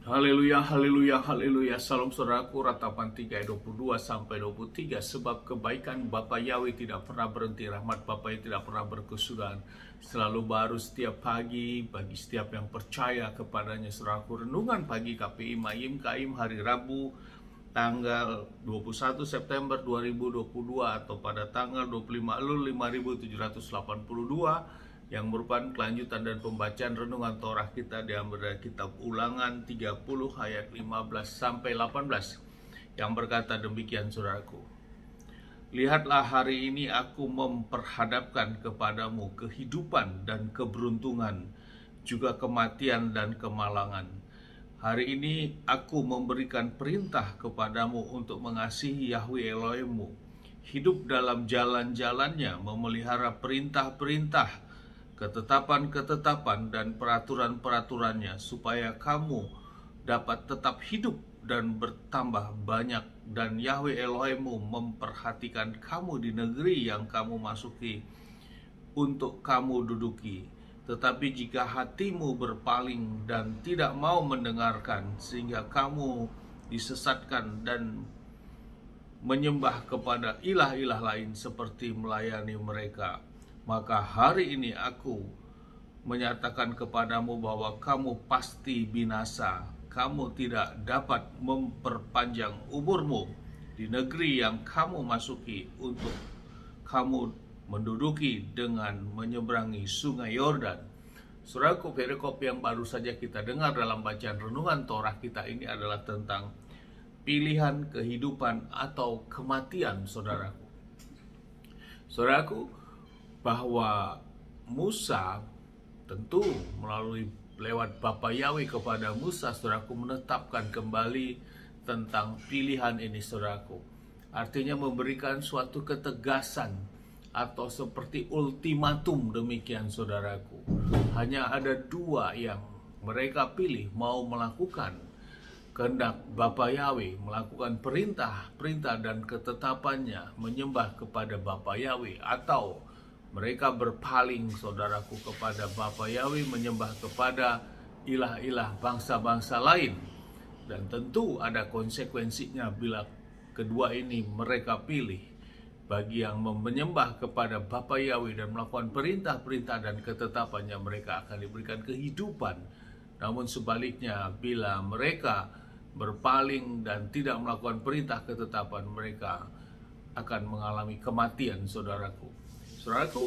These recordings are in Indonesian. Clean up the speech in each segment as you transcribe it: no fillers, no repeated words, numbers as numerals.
Haleluya, haleluya, haleluya. Salam saudaraku, ratapan 3 ayat 22 sampai 23. Sebab kebaikan Bapa Yahweh tidak pernah berhenti, rahmat Bapa yang tidak pernah berkesudahan, selalu baru setiap pagi bagi setiap yang percaya kepadanya. Saudaraku, renungan pagi KPI Mayim Kaim hari Rabu tanggal 21 September 2022 atau pada tanggal 25 Elul 5782, yang merupakan kelanjutan dan pembacaan renungan Torah kita diambil dari kitab Ulangan 30 ayat 15 sampai 18 yang berkata demikian, saudaraku. Lihatlah, hari ini aku memperhadapkan kepadamu kehidupan dan keberuntungan, juga kematian dan kemalangan. Hari ini aku memberikan perintah kepadamu untuk mengasihi Yahweh Elohimmu, hidup dalam jalan-jalannya, memelihara perintah-perintah, ketetapan-ketetapan dan peraturan-peraturannya, supaya kamu dapat tetap hidup dan bertambah banyak, dan Yahweh Elohimmu memperhatikan kamu di negeri yang kamu masuki untuk kamu duduki. Tetapi jika hatimu berpaling dan tidak mau mendengarkan, sehingga kamu disesatkan dan menyembah kepada ilah-ilah lain seperti melayani mereka, maka hari ini aku menyatakan kepadamu bahwa kamu pasti binasa. Kamu tidak dapat memperpanjang umurmu di negeri yang kamu masuki untuk kamu menduduki dengan menyeberangi sungai Yordan. Saudaraku, perikop yang baru saja kita dengar dalam bacaan renungan Torah kita ini adalah tentang pilihan kehidupan atau kematian, saudaraku. Saudaraku, bahwa Musa tentu melalui lewat Bapa Yahweh kepada Musa, saudaraku, menetapkan kembali tentang pilihan ini, saudaraku. Artinya memberikan suatu ketegasan atau seperti ultimatum, demikian saudaraku. Hanya ada dua yang mereka pilih, mau melakukan kehendak Bapa Yahweh, melakukan perintah dan ketetapannya, menyembah kepada Bapa Yahweh, atau mereka berpaling, saudaraku, kepada Bapa Yahweh, menyembah kepada ilah-ilah bangsa-bangsa lain. Dan tentu ada konsekuensinya bila kedua ini mereka pilih. Bagi yang menyembah kepada Bapa Yahweh dan melakukan perintah-perintah dan ketetapannya, mereka akan diberikan kehidupan. Namun sebaliknya, bila mereka berpaling dan tidak melakukan perintah ketetapan, mereka akan mengalami kematian, saudaraku. Saudaraku,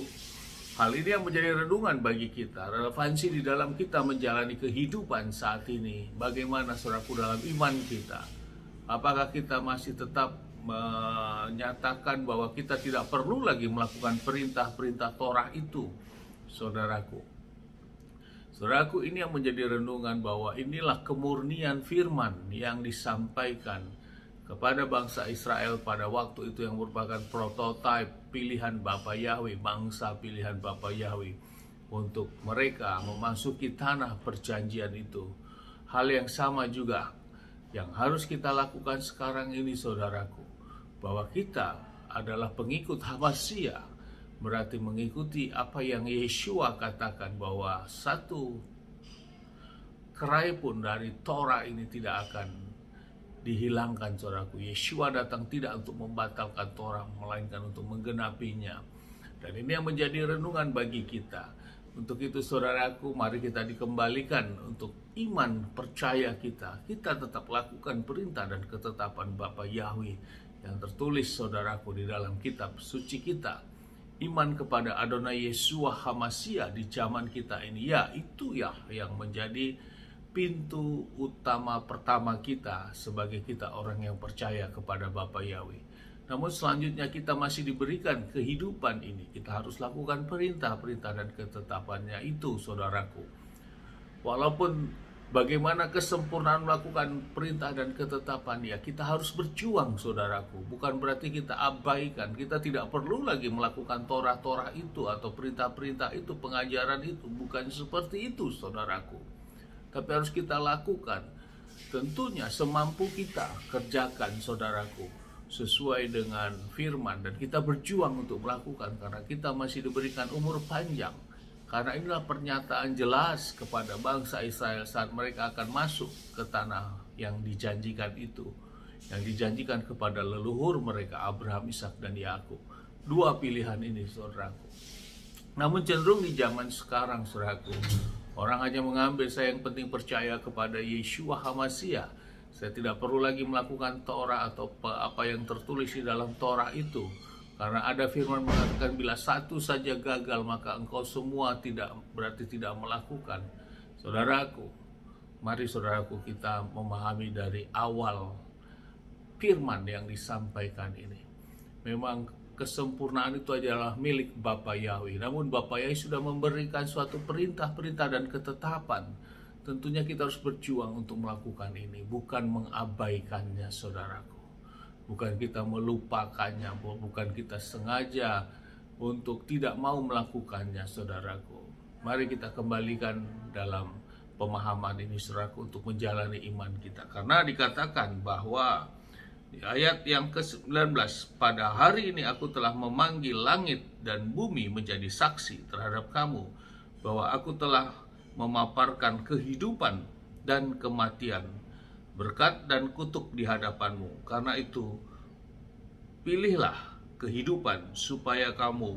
hal ini yang menjadi renungan bagi kita, relevansi di dalam kita menjalani kehidupan saat ini. Bagaimana, saudaraku, dalam iman kita? Apakah kita masih tetap menyatakan bahwa kita tidak perlu lagi melakukan perintah-perintah Torah itu, saudaraku? Saudaraku, ini yang menjadi renungan bahwa inilah kemurnian firman yang disampaikan kepada bangsa Israel pada waktu itu, yang merupakan prototipe pilihan Bapa Yahweh, bangsa pilihan Bapa Yahweh untuk mereka memasuki tanah perjanjian itu. Hal yang sama juga yang harus kita lakukan sekarang ini, saudaraku, bahwa kita adalah pengikut Hamasya, berarti mengikuti apa yang Yeshua katakan, bahwa satu kerai pun dari Torah ini tidak akan dihilangkan, saudaraku. Yeshua datang tidak untuk membatalkan Torah, melainkan untuk menggenapinya. Dan ini yang menjadi renungan bagi kita. Untuk itu, saudaraku, mari kita dikembalikan untuk iman percaya kita. Kita tetap lakukan perintah dan ketetapan Bapa Yahweh yang tertulis, saudaraku, di dalam kitab suci kita. Iman kepada Adonai Yeshua Hamasya di zaman kita ini, ya itu ya yang menjadi pintu utama pertama kita sebagai kita orang yang percaya kepada Bapa Yahweh. Namun selanjutnya kita masih diberikan kehidupan ini. Kita harus lakukan perintah-perintah dan ketetapannya itu, saudaraku. Walaupun bagaimana kesempurnaan melakukan perintah dan ketetapan, ya kita harus berjuang, saudaraku. Bukan berarti kita abaikan, kita tidak perlu lagi melakukan Torah-Torah itu atau perintah-perintah itu, pengajaran itu. Bukan seperti itu, saudaraku. Tapi harus kita lakukan. Tentunya semampu kita kerjakan, saudaraku, sesuai dengan firman. Dan kita berjuang untuk melakukan, karena kita masih diberikan umur panjang. Karena inilah pernyataan jelas kepada bangsa Israel saat mereka akan masuk ke tanah yang dijanjikan itu, yang dijanjikan kepada leluhur mereka Abraham, Ishak dan Yakub. Dua pilihan ini, saudaraku. Namun cenderung di zaman sekarang, saudaraku, orang hanya mengambil, saya yang penting percaya kepada Yeshua HaMashiach. Saya tidak perlu lagi melakukan Torah atau apa yang tertulis di dalam Torah itu. Karena ada firman mengatakan bila satu saja gagal maka engkau semua berarti tidak melakukan. Saudaraku, mari saudaraku kita memahami dari awal firman yang disampaikan ini. Memang kesempurnaan itu adalah milik Bapa Yahweh. Namun Bapa Yahweh sudah memberikan suatu perintah-perintah dan ketetapan. Tentunya kita harus berjuang untuk melakukan ini, bukan mengabaikannya, saudaraku. Bukan kita melupakannya, bukan kita sengaja untuk tidak mau melakukannya, saudaraku. Mari kita kembalikan dalam pemahaman ini, saudaraku, untuk menjalani iman kita. Karena dikatakan bahwa di ayat yang ke-19, pada hari ini aku telah memanggil langit dan bumi menjadi saksi terhadap kamu, bahwa aku telah memaparkan kehidupan dan kematian, berkat dan kutuk di hadapanmu. Karena itu, pilihlah kehidupan supaya kamu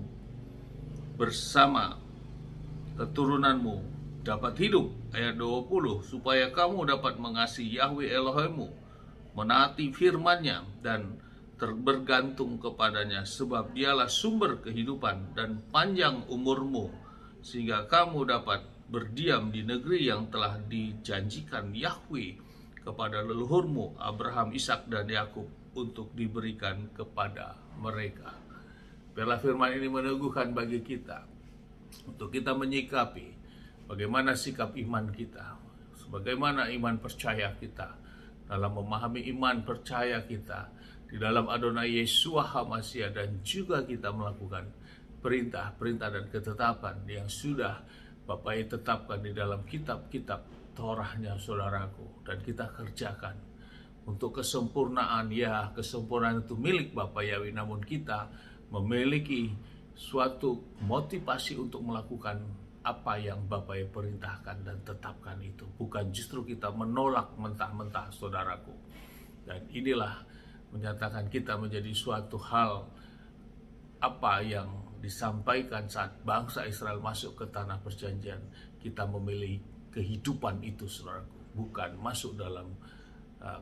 bersama keturunanmu dapat hidup. Ayat 20, supaya kamu dapat mengasihi Yahweh Elohimmu, menaati firman-Nya dan bergantung kepadanya, sebab dialah sumber kehidupan dan panjang umurmu, sehingga kamu dapat berdiam di negeri yang telah dijanjikan Yahweh kepada leluhurmu Abraham, Ishak dan Yakub untuk diberikan kepada mereka. Biarlah firman ini meneguhkan bagi kita untuk kita menyikapi bagaimana sikap iman kita, bagaimana iman percaya kita dalam memahami iman percaya kita di dalam Adonai Yeshua HaMashiach, dan juga kita melakukan perintah-perintah dan ketetapan yang sudah Bapa tetapkan di dalam kitab-kitab Torahnya, saudaraku, dan kita kerjakan untuk kesempurnaan. Ya, kesempurnaan itu milik Bapa Yahweh, namun kita memiliki suatu motivasi untuk melakukan apa yang Bapa perintahkan dan tetapkan itu, bukan justru kita menolak mentah-mentah, saudaraku. Dan inilah menyatakan kita menjadi suatu hal apa yang disampaikan saat bangsa Israel masuk ke tanah perjanjian. Kita memilih kehidupan itu, saudaraku, bukan masuk dalam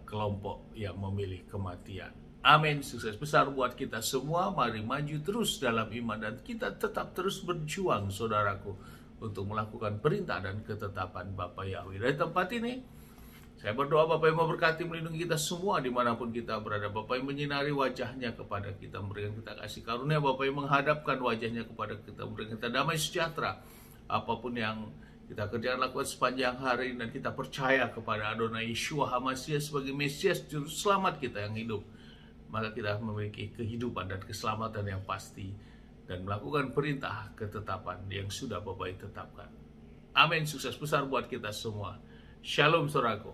kelompok yang memilih kematian. Amin. Sukses besar buat kita semua. Mari maju terus dalam iman dan kita tetap terus berjuang, saudaraku, untuk melakukan perintah dan ketetapan Bapa Yahweh. Dari tempat ini saya berdoa Bapa yang memberkati, melindungi kita semua dimanapun kita berada. Bapa yang menyinari wajahnya kepada kita, memberikan kita kasih karunia. Bapa yang menghadapkan wajahnya kepada kita, memberikan kita damai sejahtera. Apapun yang kita kerjakan, lakukan sepanjang hari, dan kita percaya kepada Adonai Yeshua HaMashiach sebagai Mesias Juru Selamat kita yang hidup, maka kita memiliki kehidupan dan keselamatan yang pasti dan melakukan perintah ketetapan yang sudah Bapa tetapkan. Amin. Sukses besar buat kita semua. Shalom, saudaraku.